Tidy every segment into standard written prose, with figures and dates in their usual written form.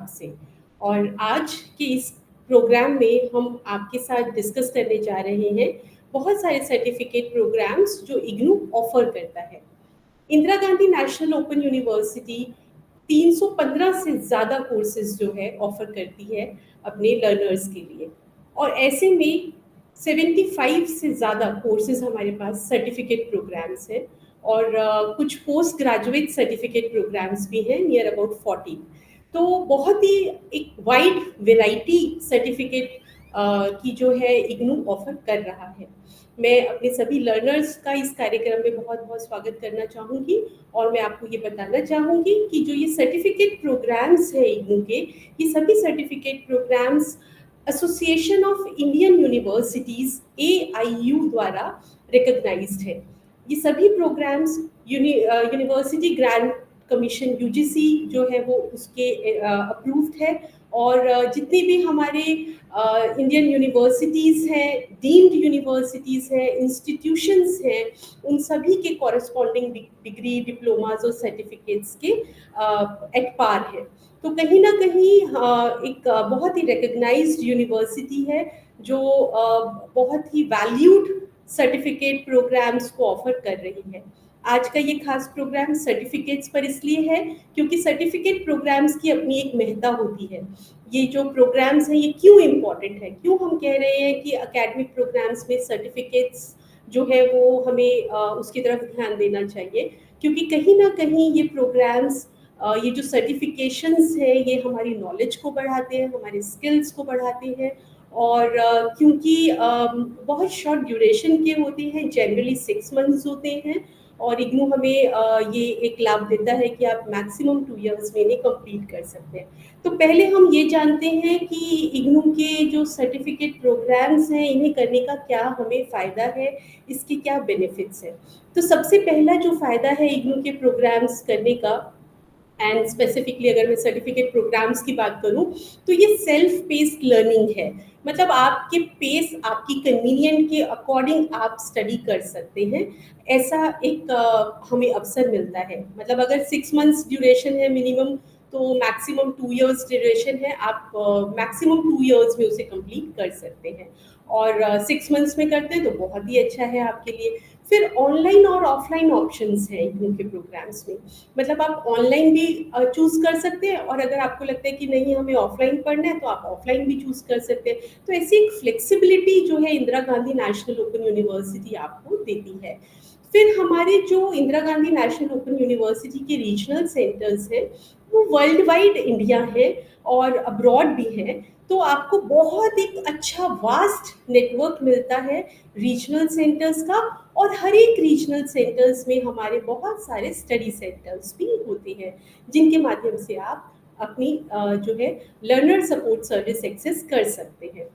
से। और आज के इस प्रोग्राम में हम आपके साथ डिस्कस करने जा रहे हैं बहुत सारे सर्टिफिकेट प्रोग्राम्स जो इग्नू ऑफर करता है। Indira Gandhi national open university 315 से ज़्यादा कोर्सेज जो है ऑफर करती है अपने लर्नर्स के लिए, और ऐसे में 75 से ज़्यादा कोर्सेज हमारे पास सर्टिफिकेट प्रोग्राम्स हैं, और कुछ पोस्ट ग्रेजुएट सर्टिफिकेट प्रोग्राम्स भी हैं, नियर अबाउट 40। तो बहुत ही एक वाइड वेराइटी सर्टिफिकेट की जो है इग्नू ऑफर कर रहा है। मैं अपने सभी लर्नर्स का इस कार्यक्रम में बहुत बहुत स्वागत करना चाहूँगी, और मैं आपको ये बताना चाहूँगी कि जो ये सर्टिफिकेट प्रोग्राम्स हैं इग्नू के, ये सभी certificate programmes Association of Indian Universities AIU द्वारा रिकग्नाइज्ड है। ये सभी programmes University Grant Commission UGC जो है वो उसके अप्रूव्ड है, और जितनी भी हमारे इंडियन यूनिवर्सिटीज़ हैं, डीम्ड यूनिवर्सिटीज़ हैं, इंस्टीट्यूशंस हैं, उन सभी के कॉरेस्पॉन्डिंग डिग्री, डिप्लोमाज और सर्टिफिकेट्स के एट पार है। तो कहीं ना कहीं एक बहुत ही रिकग्नाइज्ड यूनिवर्सिटी है जो बहुत ही वैल्यूड सर्टिफिकेट प्रोग्राम्स को ऑफर कर रही है। आज का ये खास प्रोग्राम सर्टिफिकेट्स पर इसलिए है क्योंकि सर्टिफिकेट प्रोग्राम्स की अपनी एक महत्ता होती है। ये जो प्रोग्राम्स हैं ये क्यों इम्पोर्टेंट है, क्यों हम कह रहे हैं कि एकेडमिक प्रोग्राम्स में सर्टिफिकेट्स जो है वो हमें उसकी तरफ ध्यान देना चाहिए, क्योंकि कहीं ना कहीं ये प्रोग्राम्स ये जो सर्टिफिकेशंस है ये हमारी नॉलेज को बढ़ाते हैं, हमारे स्किल्स को बढ़ाते हैं, और क्योंकि बहुत शॉर्ट ड्यूरेशन के होते हैं, जनरली 6 मंथ्स होते हैं, और इग्नू हमें ये एक लाभ देता है कि आप मैक्सिमम 2 इयर्स में इन्हें कंप्लीट कर सकते हैं। तो पहले हम ये जानते हैं कि इग्नू के जो सर्टिफिकेट प्रोग्राम्स हैं इन्हें करने का क्या हमें फ़ायदा है, इसके क्या बेनिफिट्स हैं। तो सबसे पहला जो फ़ायदा है इग्नू के प्रोग्राम्स करने का, एंड स्पेसिफिकली अगर मैं सर्टिफिकेट प्रोग्राम्स की बात करूं, तो ये सेल्फ पेस्ड लर्निंग है। मतलब आपके पेस, आपकी कन्वीनियंट के अकॉर्डिंग आप स्टडी कर सकते हैं, ऐसा एक हमें अवसर मिलता है। मतलब अगर 6 मंथ्स ड्यूरेशन है मिनिमम, तो मैक्सिमम 2 इयर्स ड्यूरेशन है, आप मैक्सिमम 2 इयर्स में उसे कंप्लीट कर सकते हैं, और 6 मंथ्स में करते हैं तो बहुत ही अच्छा है आपके लिए। फिर ऑनलाइन और ऑफलाइन ऑप्शंस हैं इग्नू के प्रोग्राम्स में। मतलब आप ऑनलाइन भी चूज़ कर सकते हैं, और अगर आपको लगता है कि नहीं हमें ऑफलाइन पढ़ना है तो आप ऑफलाइन भी चूज़ कर सकते हैं। तो ऐसी एक फ्लेक्सिबिलिटी जो है Indira Gandhi national open university आपको देती है। फिर हमारे जो Indira Gandhi national open university के रीजनल सेंटर्स हैं वो वर्ल्ड वाइड इंडिया है और अब्रॉड भी हैं। तो आपको बहुत एक अच्छा वास्ट नेटवर्क मिलता है रीजनल सेंटर्स का, और हर एक रीजनल सेंटर्स में हमारे बहुत सारे स्टडी सेंटर्स भी होते हैं जिनके माध्यम से आप अपनी जो है लर्नर सपोर्ट सर्विस एक्सेस कर सकते हैं।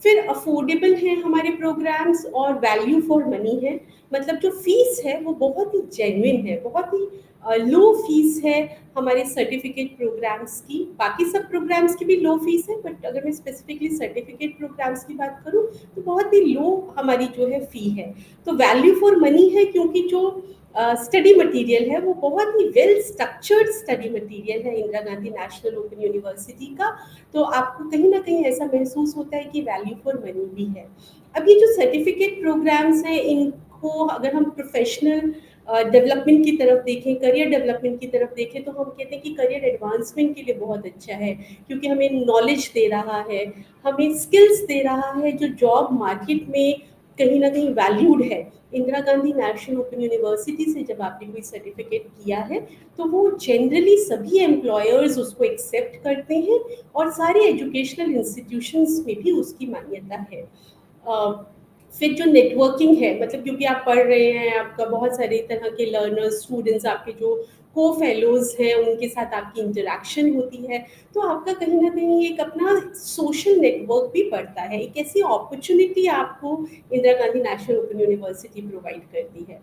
फिर अफोर्डेबल हैं हमारे प्रोग्राम्स और वैल्यू फॉर मनी है। मतलब जो फीस है वो बहुत ही जेन्युइन है, बहुत ही लो फीस है हमारे सर्टिफिकेट प्रोग्राम्स की। बाकी सब प्रोग्राम्स की भी लो फीस है, बट अगर मैं स्पेसिफिकली सर्टिफिकेट प्रोग्राम्स की बात करूँ तो बहुत ही लो हमारी जो है फ़ी है। तो वैल्यू फॉर मनी है क्योंकि जो स्टडी मटेरियल है वो बहुत ही वेल स्ट्रक्चर्ड स्टडी मटेरियल है Indira Gandhi national open university का। तो आपको कहीं ना कहीं ऐसा महसूस होता है कि वैल्यू फॉर मनी भी है। अब ये जो सर्टिफिकेट प्रोग्राम्स हैं इनको अगर हम प्रोफेशनल डेवलपमेंट की तरफ देखें, करियर डेवलपमेंट की तरफ देखें, तो हम कहते हैं कि करियर एडवांसमेंट के लिए बहुत अच्छा है, क्योंकि हमें नॉलेज दे रहा है, हमें स्किल्स दे रहा है जो जॉब मार्केट में कहीं ना कहीं वैल्यूड है। Indira Gandhi national open university से जब आपने कोई सर्टिफिकेट किया है तो वो जनरली सभी एम्प्लॉयर्स उसको एक्सेप्ट करते हैं, और सारे एजुकेशनल इंस्टीट्यूशंस में भी उसकी मान्यता है। फिर जो नेटवर्किंग है, मतलब क्योंकि आप पढ़ रहे हैं, आपका बहुत सारे तरह के लर्नर्स, स्टूडेंट्स, आपके जो को फेलोज हैं उनके साथ आपकी इंटरेक्शन होती है, तो आपका कहीं ना कहीं एक अपना सोशल नेटवर्क भी बढ़ता है। एक ऐसी अपॉर्चुनिटी आपको Indira Gandhi national open university provide करती है।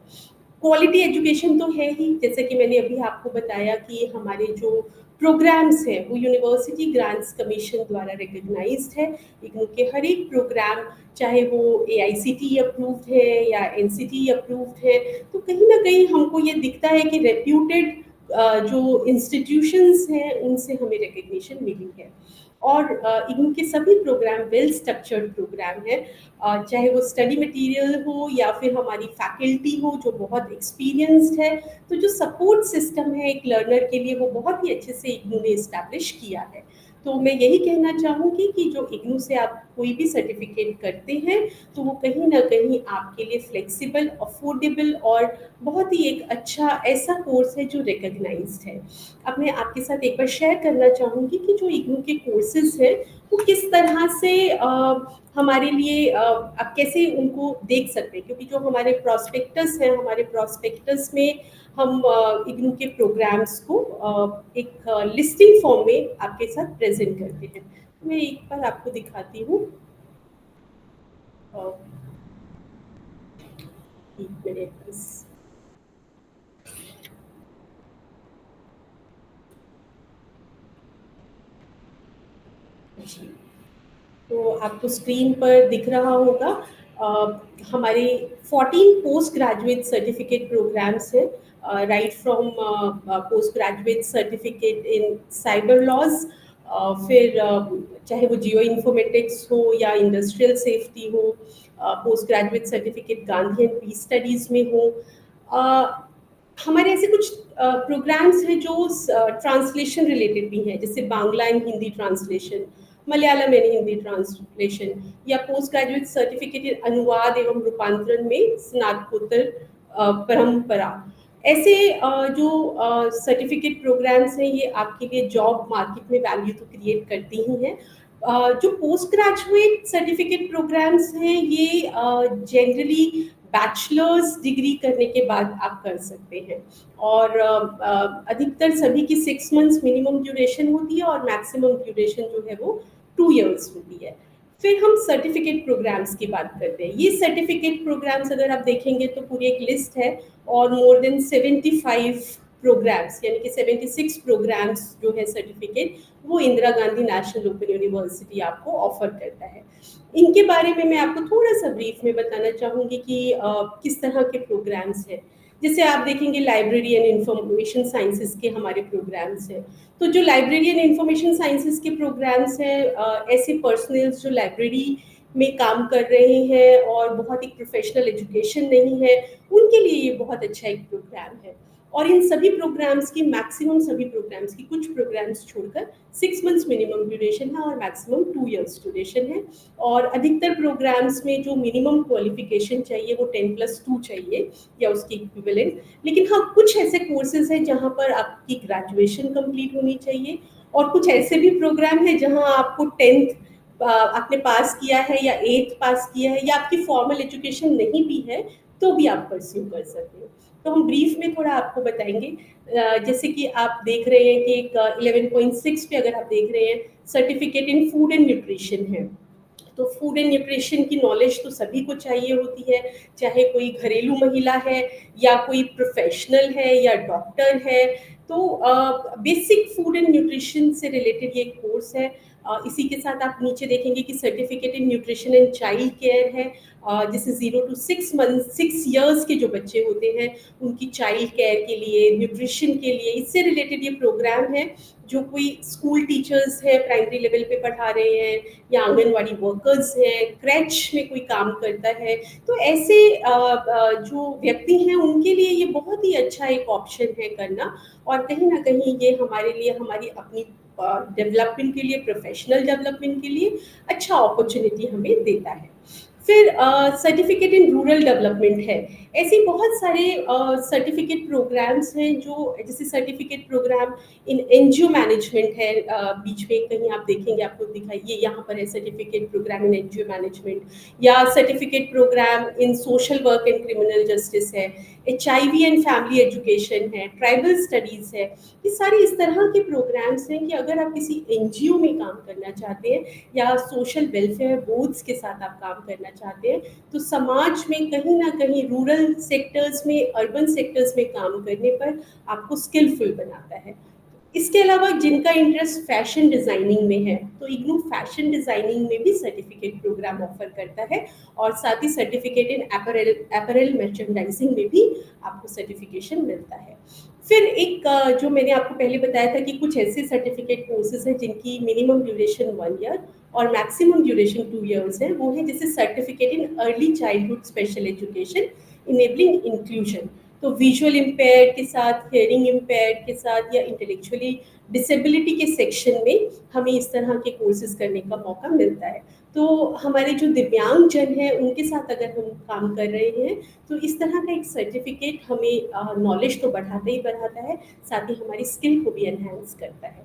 क्वालिटी एजुकेशन तो है ही, जैसे कि मैंने अभी आपको बताया कि हमारे जो प्रोग्राम्स हैं वो यूनिवर्सिटी ग्रांट्स कमीशन द्वारा रिकग्नाइज्ड है। इग्नू के हर एक प्रोग्राम, चाहे वो AICTE अप्रूव्ड है या NCTE अप्रूव्ड है, तो कहीं ना कहीं हमको ये दिखता है कि रेप्यूटेड जो इंस्टीट्यूशंस हैं उनसे हमें रिकग्निशन मिली है। और इग्नू के सभी प्रोग्राम वेल स्ट्रक्चर्ड प्रोग्राम है, चाहे वो स्टडी मटेरियल हो या फिर हमारी फैकल्टी हो जो बहुत एक्सपीरियंस्ड है। तो जो सपोर्ट सिस्टम है एक लर्नर के लिए वो बहुत ही अच्छे से इग्नू ने इस्टेब्लिश किया है। तो मैं यही कहना चाहूँगी कि जो इग्नू से आप कोई भी सर्टिफिकेट करते हैं तो वो कहीं ना कहीं आपके लिए फ्लेक्सिबल, अफोर्डेबल और बहुत ही एक अच्छा ऐसा कोर्स है जो रिकग्नाइज्ड है। अब मैं आपके साथ एक बार शेयर करना चाहूँगी कि जो इग्नू के कोर्सेज हैं वो किस तरह से हमारे लिए आप कैसे उनको देख सकते हैं, क्योंकि जो हमारे प्रॉस्पेक्टस हैं, हमारे प्रॉस्पेक्टस में हम इग्नू के प्रोग्राम्स को एक लिस्टिंग फॉर्म में आपके साथ प्रेजेंट करते हैं। मैं एक बार आपको दिखाती हूँ। अ, एक मिनट बस। जी, तो आपको स्क्रीन पर दिख रहा होगा हमारे 14 पोस्ट ग्रेजुएट सर्टिफिकेट प्रोग्राम्स हैं, right from post graduate certificate in cyber laws, फिर चाहे वो जियो इन्फॉर्मेटिक्स हो या इंडस्ट्रियल सेफ्टी हो, post graduate certificate Gandhi and peace studies में हो। हमारे ऐसे कुछ प्रोग्राम्स हैं जो ट्रांसलेशन रिलेटेड भी हैं, जैसे Bangla and Hindi translation, Malayalam and Hindi translation, या पोस्ट ग्रेजुएट सर्टिफिकेट इन अनुवाद एवं रूपांतरण में स्नातकोत्तर परंपरा। ऐसे जो सर्टिफिकेट प्रोग्राम्स हैं ये आपके लिए जॉब मार्केट में वैल्यू तो क्रिएट करती ही हैं। जो पोस्ट ग्रेजुएट सर्टिफिकेट प्रोग्राम्स हैं ये जनरली बैचलर्स डिग्री करने के बाद आप कर सकते हैं, और अधिकतर सभी की 6 मंथ्स मिनिमम ड्यूरेशन होती है और मैक्सिमम ड्यूरेशन जो है वो 2 इयर्स होती है। फिर हम सर्टिफिकेट प्रोग्राम्स की बात करते हैं। ये सर्टिफिकेट प्रोग्राम्स अगर आप देखेंगे तो पूरी एक लिस्ट है, और मोर देन 75 प्रोग्राम्स यानी कि 76 प्रोग्राम्स जो है सर्टिफिकेट वो Indira Gandhi national open university आपको ऑफर करता है। इनके बारे में मैं आपको थोड़ा सा ब्रीफ में बताना चाहूँगी कि किस तरह के प्रोग्राम्स हैं। जैसे आप देखेंगे लाइब्रेरी एंड इंफॉर्मेशन साइंसेज के हमारे प्रोग्राम्स हैं। तो जो लाइब्रेरी एंड इंफॉर्मेशन साइंसेज के प्रोग्राम्स हैं, ऐसे पर्सनल्स जो लाइब्रेरी में काम कर रहे हैं और बहुत ही प्रोफेशनल एजुकेशन नहीं है, उनके लिए ये बहुत अच्छा एक प्रोग्राम है। और इन सभी प्रोग्राम्स की मैक्सिमम, सभी प्रोग्राम्स की कुछ प्रोग्राम्स छोड़कर 6 मंथ्स मिनिमम ड्यूरेशन है और मैक्सिमम 2 इयर्स ड्यूरेशन है। और अधिकतर प्रोग्राम्स में जो मिनिमम क्वालिफिकेशन चाहिए वो 10+2 चाहिए या उसकी इक्विवेलेंट। लेकिन हाँ, कुछ ऐसे कोर्सेज हैं जहाँ पर आपकी ग्रेजुएशन कंप्लीट होनी चाहिए, और कुछ ऐसे भी प्रोग्राम हैं जहाँ आपको 10th आपने पास किया है या 8th पास किया है या आपकी फॉर्मल एजुकेशन नहीं भी है तो भी आप परस्यू कर सकते हो। तो हम ब्रीफ में थोड़ा आपको बताएंगे। जैसे कि आप देख रहे हैं कि एक 11.6 पे अगर आप देख रहे हैं certificate in food and nutrition है। तो फूड एंड न्यूट्रिशन की नॉलेज तो सभी को चाहिए होती है, चाहे कोई घरेलू महिला है या कोई प्रोफेशनल है या डॉक्टर है। तो बेसिक फूड एंड न्यूट्रिशन से रिलेटेड ये कोर्स है। इसी के साथ आप नीचे देखेंगे कि certificate in nutrition and child care है, जैसे 0 to 6 मंथ 6 इयर्स के जो बच्चे होते हैं उनकी चाइल्ड केयर के लिए, न्यूट्रिशन के लिए, इससे रिलेटेड ये प्रोग्राम है। जो कोई स्कूल टीचर्स है, प्राइमरी लेवल पे पढ़ा रहे हैं या आंगनवाड़ी वर्कर्स हैं, क्रैच में कोई काम करता है, तो ऐसे जो व्यक्ति हैं उनके लिए ये बहुत ही अच्छा एक ऑप्शन है करना। और कहीं ना कहीं ये हमारे लिए, हमारी अपनी डेवलपमेंट के लिए, प्रोफेशनल डेवलपमेंट के लिए अच्छा अपॉर्चुनिटी हमें देता है। फिर सर्टिफिकेट इन रूरल डेवलपमेंट है। ऐसे बहुत सारे सर्टिफिकेट प्रोग्राम्स हैं, जो जैसे certificate programme in NGO management है, बीच में कहीं आप देखेंगे आपको दिखाइए यहाँ पर है certificate programme in NGO management, या certificate programme in social work and criminal justice है, HIV एंड फैमिली एजुकेशन है, ट्राइबल स्टडीज़ है। ये सारे इस तरह के प्रोग्राम्स हैं कि अगर आप किसी एनजीओ में काम करना चाहते हैं या सोशल वेलफेयर बोर्ड्स के साथ आप काम करना चाहते हैं, तो समाज में कहीं ना कहीं रूरल सेक्टर्स में, अर्बन सेक्टर्स में काम करने पर आपको स्किलफुल बनाता है। इसके अलावा जिनका इंटरेस्ट फैशन डिज़ाइनिंग में है, तो इग्नू फैशन डिज़ाइनिंग में भी सर्टिफिकेट प्रोग्राम ऑफ़र करता है और साथ ही सर्टिफिकेट इन अपैरल मर्चेंडाइजिंग में भी आपको सर्टिफिकेशन मिलता है। फिर एक जो मैंने आपको पहले बताया था कि कुछ ऐसे सर्टिफिकेट कोर्सेज़ हैं जिनकी मिनिमम ड्यूरेशन 1 ईयर और मैक्सिमम ड्यूरेशन 2 इयर्स है, वो है जैसे certificate in early childhood special education enabling inclusion. तो विजुअल इम्पेयर्ड के साथ, हियरिंग इम्पेयर्ड के साथ या इंटेलेक्चुअली डिसेबिलिटी के सेक्शन में हमें इस तरह के कोर्सेज करने का मौका मिलता है। तो हमारे जो दिव्यांग जन हैं उनके साथ अगर हम काम कर रहे हैं तो इस तरह का एक सर्टिफिकेट हमें नॉलेज तो बढ़ाता ही बढ़ाता है, साथ ही हमारी स्किल को भी एनहांस करता है।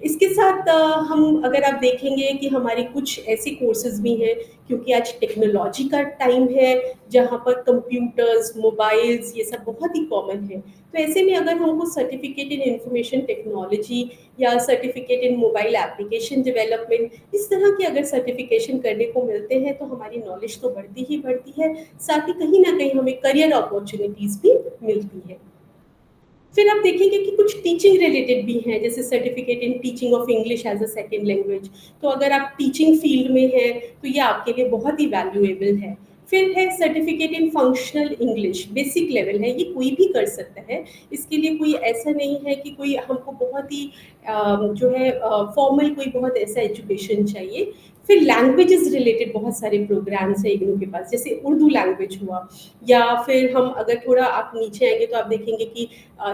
इसके साथ हम अगर आप देखेंगे कि हमारे कुछ ऐसे कोर्सेज भी हैं, क्योंकि आज टेक्नोलॉजी का टाइम है जहाँ पर कंप्यूटर्स, मोबाइल्स ये सब बहुत ही कॉमन है। तो ऐसे में अगर हमको सर्टिफिकेट इन इंफॉर्मेशन टेक्नोलॉजी या certificate in mobile application development, इस तरह के अगर सर्टिफिकेशन करने को मिलते हैं तो हमारी नॉलेज तो बढ़ती ही बढ़ती है, साथ ही कहीं ना कहीं हमें करियर अपॉर्चुनिटीज भी मिलती है। फिर आप देखेंगे कि कुछ टीचिंग रिलेटेड भी हैं, जैसे certificate in teaching of English as a second language. तो अगर आप टीचिंग फील्ड में हैं तो ये आपके लिए बहुत ही वैल्यूएबल है। फिर है certificate in functional English, basic level है, ये कोई भी कर सकता है। इसके लिए कोई ऐसा नहीं है कि कोई हमको बहुत ही जो है फॉर्मल कोई बहुत ऐसा एजुकेशन चाहिए। फिर लैंग्वेजेस रिलेटेड बहुत सारे प्रोग्राम्स हैं इग्नू के पास, जैसे उर्दू लैंग्वेज हुआ, या फिर हम अगर थोड़ा आप नीचे आएंगे तो आप देखेंगे कि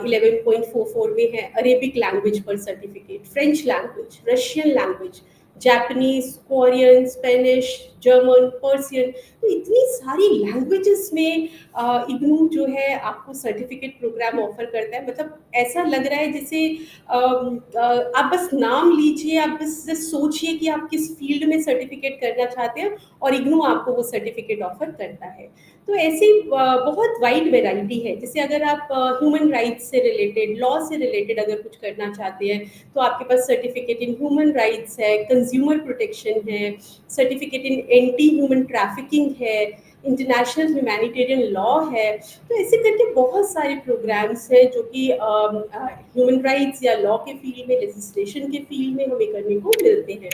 11.44 में है अरेबिक लैंग्वेज पर certificate, French language, Russian language, Japanese, Korean, Spanish, German, Persian. तो इतनी सारी लैंग्वेजेस में इग्नू जो है आपको सर्टिफिकेट प्रोग्राम ऑफर करता है। मतलब ऐसा लग रहा है जैसे आप बस नाम लीजिए, आप बस सोचिए कि आप किस फील्ड में सर्टिफिकेट करना चाहते हैं और इग्नू आपको वो सर्टिफिकेट ऑफर करता है। तो ऐसी बहुत वाइड वैरायटी है। जैसे अगर आप ह्यूमन राइट्स से रिलेटेड, लॉ से रिलेटेड अगर कुछ करना चाहते हैं तो आपके पास सर्टिफिकेट इन ह्यूमन राइट्स है, कंज्यूमर प्रोटेक्शन है, certificate in anti human trafficking है, इंटरनेशनल ह्यूमैनिटेरियन लॉ है। तो ऐसे करके बहुत सारे प्रोग्राम्स हैं जो कि ह्यूमन राइट्स या लॉ के फील्ड में, लेजिस्लेशन के फील्ड में हमें करने को मिलते हैं।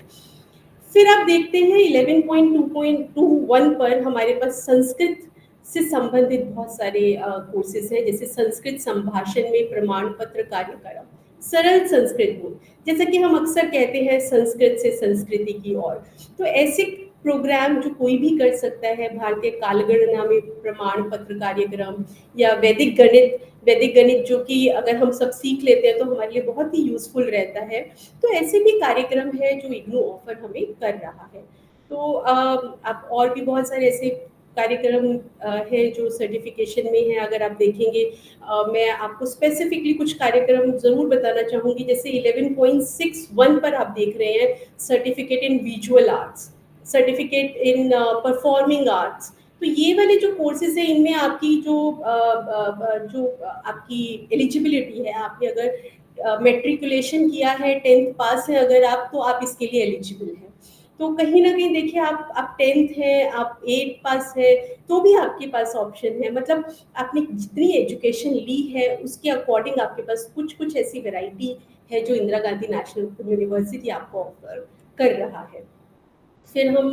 फिर आप देखते हैं 11.2.21 पर हमारे पास संस्कृत से संबंधित बहुत सारे कोर्सेज हैं, जैसे संस्कृत संभाषण में प्रमाण पत्र कार्यक्रम, सरल संस्कृत बोल, जैसा कि हम अक्सर कहते हैं संस्कृत से संस्कृति की ओर। तो ऐसे प्रोग्राम जो कोई भी कर सकता है, भारतीय कालगणना में प्रमाण पत्र कार्यक्रम, या वैदिक गणित जो कि अगर हम सब सीख लेते हैं तो हमारे लिए बहुत ही यूजफुल रहता है। तो ऐसे भी कार्यक्रम है जो इग्नू ऑफर हमें कर रहा है। तो अब और भी बहुत सारे ऐसे कार्यक्रम है जो सर्टिफिकेशन में है। अगर आप देखेंगे मैं आपको स्पेसिफिकली कुछ कार्यक्रम ज़रूर बताना चाहूँगी। जैसे 11.61 पर आप देख रहे हैं certificate in visual arts, certificate in performing arts. तो ये वाले जो कोर्सेज हैं इनमें आपकी जो आपकी एलिजिबिलिटी है, आपने अगर मेट्रिकुलेशन किया है, 10th पास है अगर आप, तो आप इसके लिए एलिजिबल हैं। तो कहीं ना कहीं देखिए आप 10th हैं, आप 8 पास है, तो भी आपके पास ऑप्शन है। मतलब आपने जितनी एजुकेशन ली है उसके अकॉर्डिंग आपके पास कुछ कुछ ऐसी वैरायटी है जो Indira Gandhi national open university आपको ऑफर कर रहा है। फिर हम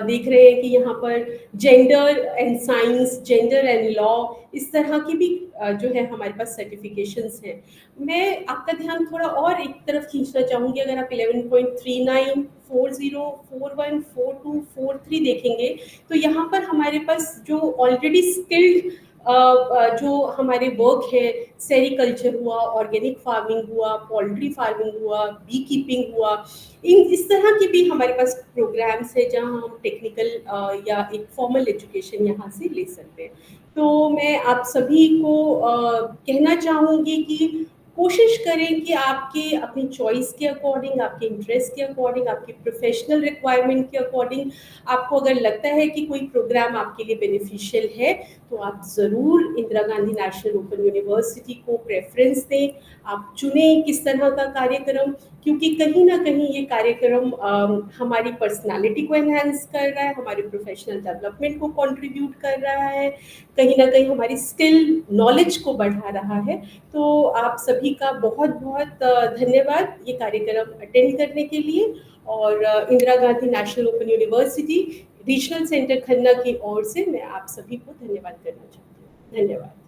देख रहे हैं कि यहाँ पर gender and science, gender and law, इस तरह की भी जो है हमारे पास सर्टिफिकेशंस हैं। मैं आपका ध्यान थोड़ा और एक तरफ खींचना चाहूँगी। अगर आप 11.39, 40, 41, 42, 43 देखेंगे तो यहाँ पर हमारे पास जो ऑलरेडी स्किल्ड जो हमारे वर्क है, सेरिकल्चर हुआ, ऑर्गेनिक फार्मिंग हुआ, पोल्ट्री फार्मिंग हुआ, बी कीपिंग हुआ, इन इस तरह के भी हमारे पास प्रोग्राम्स है जहाँ हम टेक्निकल या एक फॉर्मल एजुकेशन यहाँ से ले सकते हैं। तो मैं आप सभी को कहना चाहूँगी कि कोशिश करें कि आपके अपनी चॉइस के अकॉर्डिंग, आपके इंटरेस्ट के अकॉर्डिंग, आपकी प्रोफेशनल रिक्वायरमेंट के अकॉर्डिंग, आपको अगर लगता है कि कोई प्रोग्राम आपके लिए बेनिफिशियल है तो आप ज़रूर Indira Gandhi national open university को प्रेफरेंस दें। आप चुनें किस तरह का कार्यक्रम, क्योंकि कहीं ना कहीं ये कार्यक्रम हमारी पर्सनालिटी को एनहांस कर रहा है, हमारे प्रोफेशनल डेवलपमेंट को कंट्रीब्यूट कर रहा है, कहीं ना कहीं हमारी स्किल नॉलेज को बढ़ा रहा है। तो आप सभी सभी का बहुत-बहुत धन्यवाद ये कार्यक्रम अटेंड करने के लिए और Indira Gandhi national open university regional centre Khanna की ओर से मैं आप सभी को धन्यवाद करना चाहती हूँ। धन्यवाद।